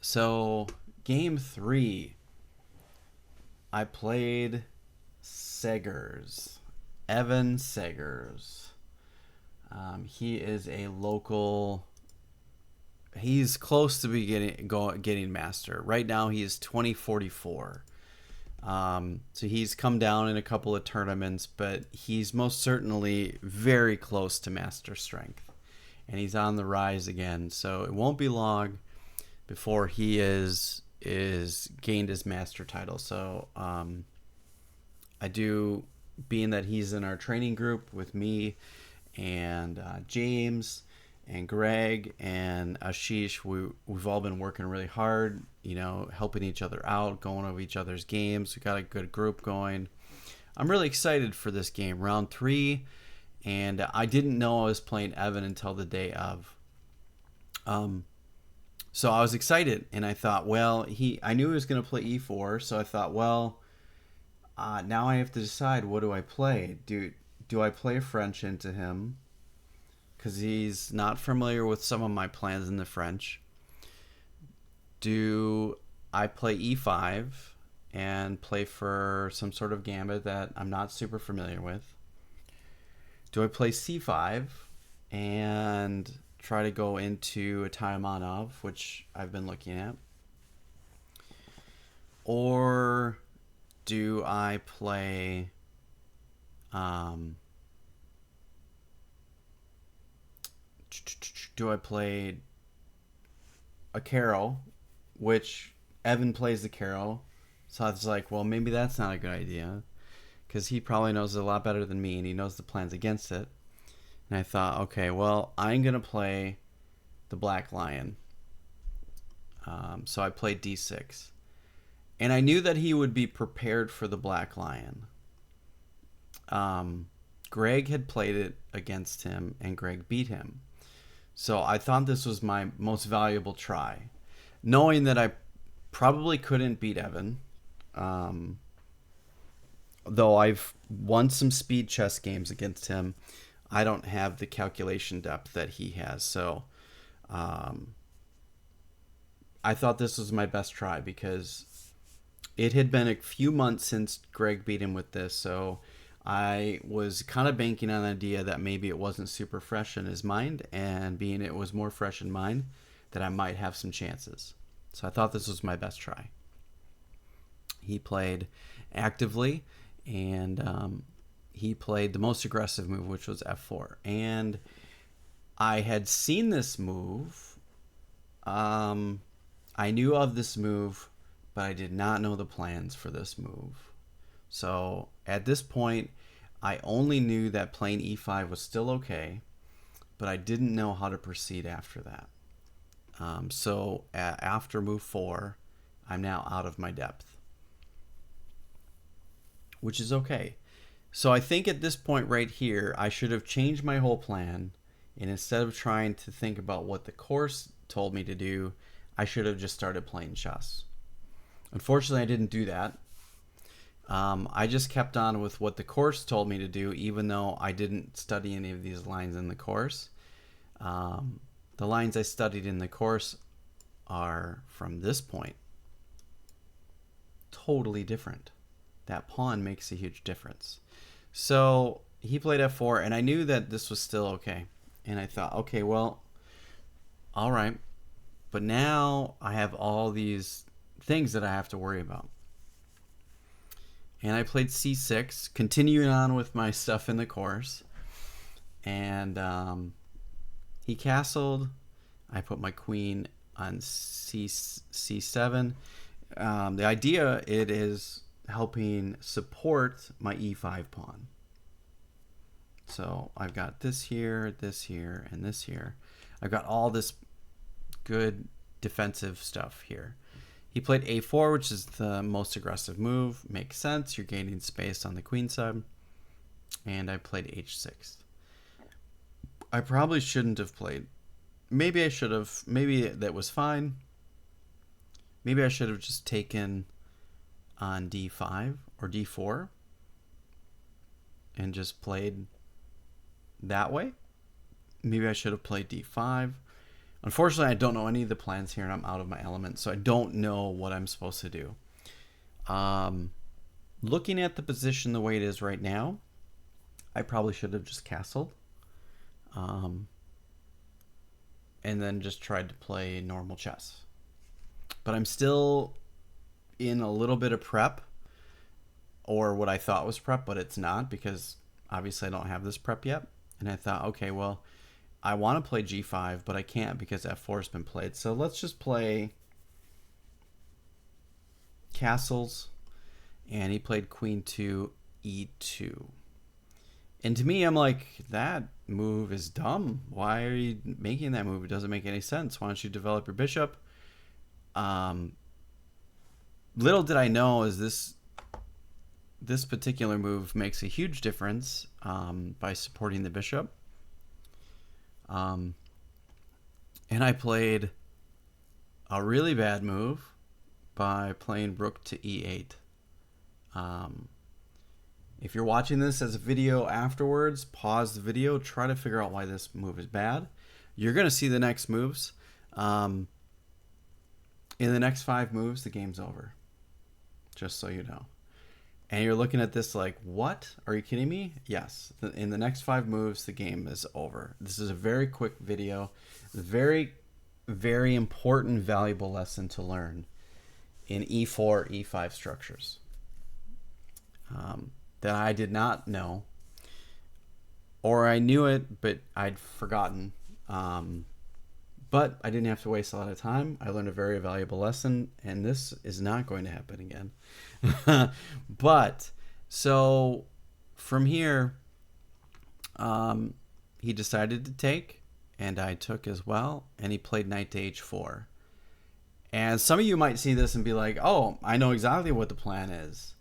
So, game three, I played Segers, Evan Segers. He is a local. He's close to be getting master. Right now, he is 2044. So he's come down in a couple of tournaments, but he's most certainly very close to master strength, and he's on the rise again. So it won't be long before he is gained his master title. So I do, being that he's in our training group with me and James and Greg and Ashish, we've all been working really hard, helping each other out, going over each other's games. We got a good group going. I'm really excited for this game, round three, and I didn't know I was playing Evan until the day of. So I was excited, and I thought, well, I knew he was going to play e4, so I thought, well, now I have to decide, what do I play? Do I play French into him? Because he's not familiar with some of my plans in the French. Do I play e5 and play for some sort of gambit that I'm not super familiar with? Do I play c5 and try to go into a Taimanov, which I've been looking at? Or do I play a Caro, which Evan plays the Caro? So I was like, well, maybe that's not a good idea, because he probably knows it a lot better than me, and he knows the plans against it. And I thought, okay, well, I'm going to play the Black Lion. So I played d6. And I knew that he would be prepared for the Black Lion. Greg had played it against him, and Greg beat him. So I thought this was my most valuable try, knowing that I probably couldn't beat Evan. Though I've won some speed chess games against him, I don't have the calculation depth that he has. So I thought this was my best try, because it had been a few months since Greg beat him with this. So I was kind of banking on the idea that maybe it wasn't super fresh in his mind, and being it was more fresh in mine, that I might have some chances. So I thought this was my best try. He played actively, and he played the most aggressive move, which was f4. And I had seen this move. I knew of this move, but I did not know the plans for this move. So at this point, I only knew that playing e5 was still okay, but I didn't know how to proceed after that. So after move 4, I'm now out of my depth, which is okay. So I think at this point right here, I should have changed my whole plan, and instead of trying to think about what the course told me to do, I should have just started playing chess. Unfortunately, I didn't do that. I just kept on with what the course told me to do, even though I didn't study any of these lines in the course. The lines I studied in the course are from this point. Totally different. That pawn makes a huge difference. So he played f4, and I knew that this was still okay. And I thought, okay, well, all right. But now I have all these things that I have to worry about. And I played c6, continuing on with my stuff in the course. And he castled. I put my queen on c7. The idea, it is helping support my e5 pawn. So I've got this here, and this here. I've got all this good defensive stuff here. He played a4, which is the most aggressive move. Makes sense. You're gaining space on the queen side. And I played h6. I probably shouldn't have played. Maybe I should have. Maybe that was fine. Maybe I should have just taken on d5 or d4 and just played that way. Maybe I should have played d5. Unfortunately, I don't know any of the plans here, and I'm out of my element, so I don't know what I'm supposed to do. Um, Looking at the position the way it is right now, I probably should have just castled. Um, and then just tried to play normal chess. But I'm still in a little bit of prep, or what I thought was prep, but it's not, because obviously I don't have this prep yet. And I thought, okay, well, I want to play g5, but I can't because f4 has been played. So let's just play castles. And he played queen 2, e2. And to me, I'm like, that move is dumb. Why are you making that move? It doesn't make any sense. Why don't you develop your bishop? Little did I know is this particular move makes a huge difference by supporting the bishop. And I played a really bad move by playing rook to e8. If you're watching this as a video afterwards, pause the video, try to figure out why this move is bad. You're going to see the next moves. In the next 5 moves, the game's over. Just so you know. And you're looking at this like, what? Are you kidding me? Yes. In the next 5 moves, the game is over. This is a very quick video. Very, very important, valuable lesson to learn in e4, e5 structures. That I did not know, or I knew it, but I'd forgotten. But I didn't have to waste a lot of time. I learned a very valuable lesson, and this is not going to happen again. But, so, from here, he decided to take, and I took as well, and he played knight to h4. And some of you might see this and be like, oh, I know exactly what the plan is.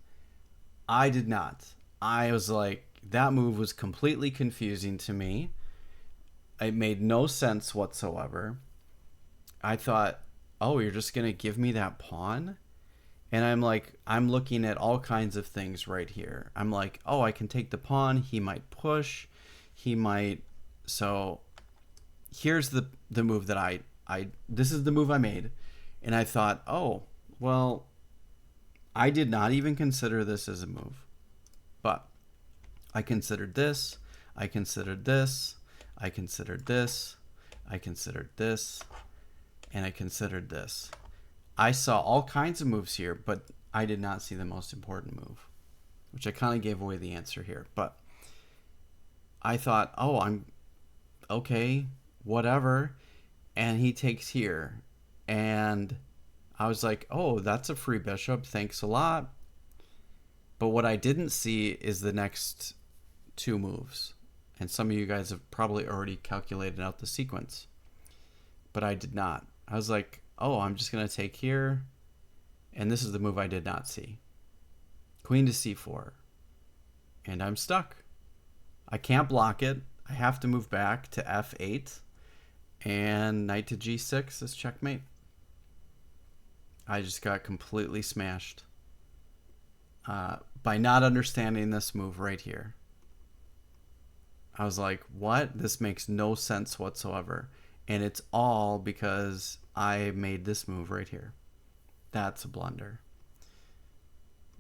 I did not. I was like, that move was completely confusing to me. It made no sense whatsoever. I thought, oh, you're just going to give me that pawn? And I'm like, I'm looking at all kinds of things right here. I'm like, oh, I can take the pawn. He might push. He might. So here's the move that this is the move I made. And I thought, oh, well, I did not even consider this as a move, but I considered this, I considered this, I considered this, I considered this, and I considered this. I saw all kinds of moves here, but I did not see the most important move, which I kind of gave away the answer here. But I thought, oh, I'm okay, whatever. And he takes here. And I was like, oh, that's a free bishop. Thanks a lot. But what I didn't see is the next 2 moves. And some of you guys have probably already calculated out the sequence. But I did not. I was like, oh, I'm just going to take here. And this is the move I did not see. Queen to c4. And I'm stuck. I can't block it. I have to move back to f8. And knight to g6 is checkmate. I just got completely smashed by not understanding this move right here. I was like, what? This makes no sense whatsoever. And it's all because I made this move right here. That's a blunder.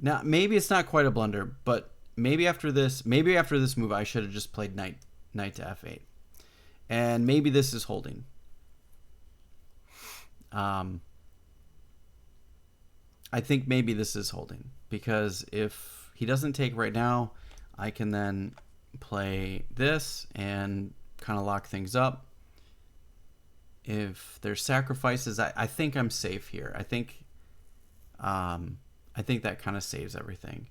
Now, maybe it's not quite a blunder, but maybe after this move, I should have just played knight to f8. And maybe this is holding. I think maybe this is holding, because if he doesn't take right now, I can then play this and kind of lock things up. If there's sacrifices, I think I'm safe here. I think that kind of saves everything.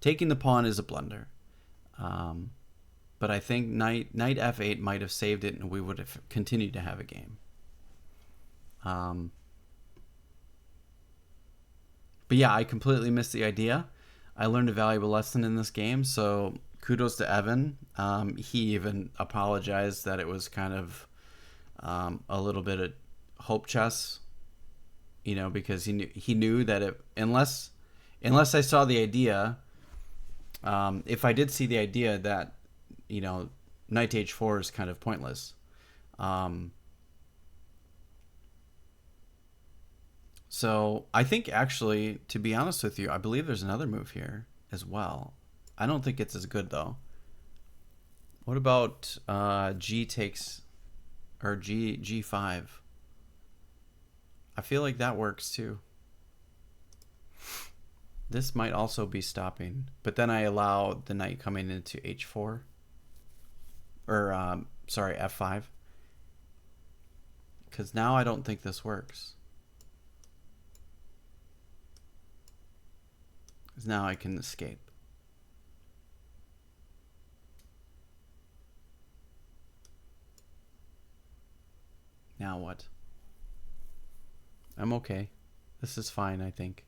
Taking the pawn is a blunder, but I think knight f8 might have saved it, and we would have continued to have a game. But yeah, I completely missed the idea. I learned a valuable lesson in this game, so kudos to Evan. He even apologized that it was kind of a little bit of hope chess, because he knew that unless I saw the idea, if I did see the idea that knight to h4 is kind of pointless, So I think actually, to be honest with you, I believe there's another move here as well. I don't think it's as good though. What about G takes, or G5? I feel like that works too. This might also be stopping, but then I allow the knight coming into H4, or sorry, F5, because now I don't think this works. Because now I can escape. Now what? I'm okay. This is fine, I think.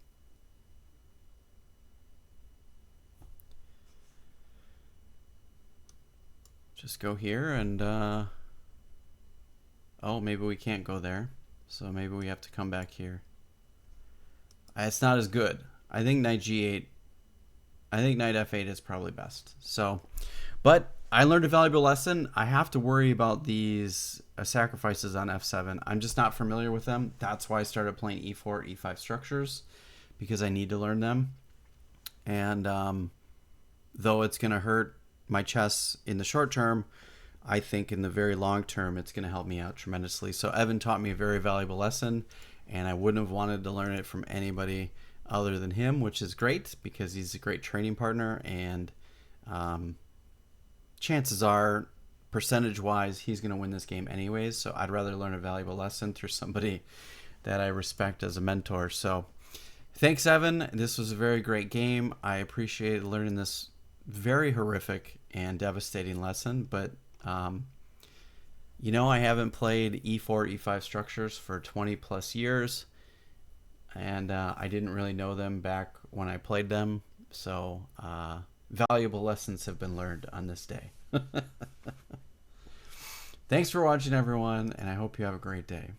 Just go here and, oh, maybe we can't go there. So maybe we have to come back here. It's not as good. I think knight G8, I think knight F8 is probably best. So, but I learned a valuable lesson. I have to worry about these sacrifices on F7. I'm just not familiar with them. That's why I started playing E4, E5 structures, because I need to learn them. And though it's going to hurt my chess in the short term, I think in the very long term, it's going to help me out tremendously. So Evan taught me a very valuable lesson, and I wouldn't have wanted to learn it from anybody other than him, which is great because he's a great training partner, and chances are, percentage-wise, he's going to win this game anyways. So I'd rather learn a valuable lesson through somebody that I respect as a mentor. So thanks, Evan. This was a very great game. I appreciated learning this very horrific and devastating lesson, but you know, I haven't played E4, E5 structures for 20 plus years, and I didn't really know them back when I played them, so valuable lessons have been learned on this day. Thanks for watching, everyone, and I hope you have a great day.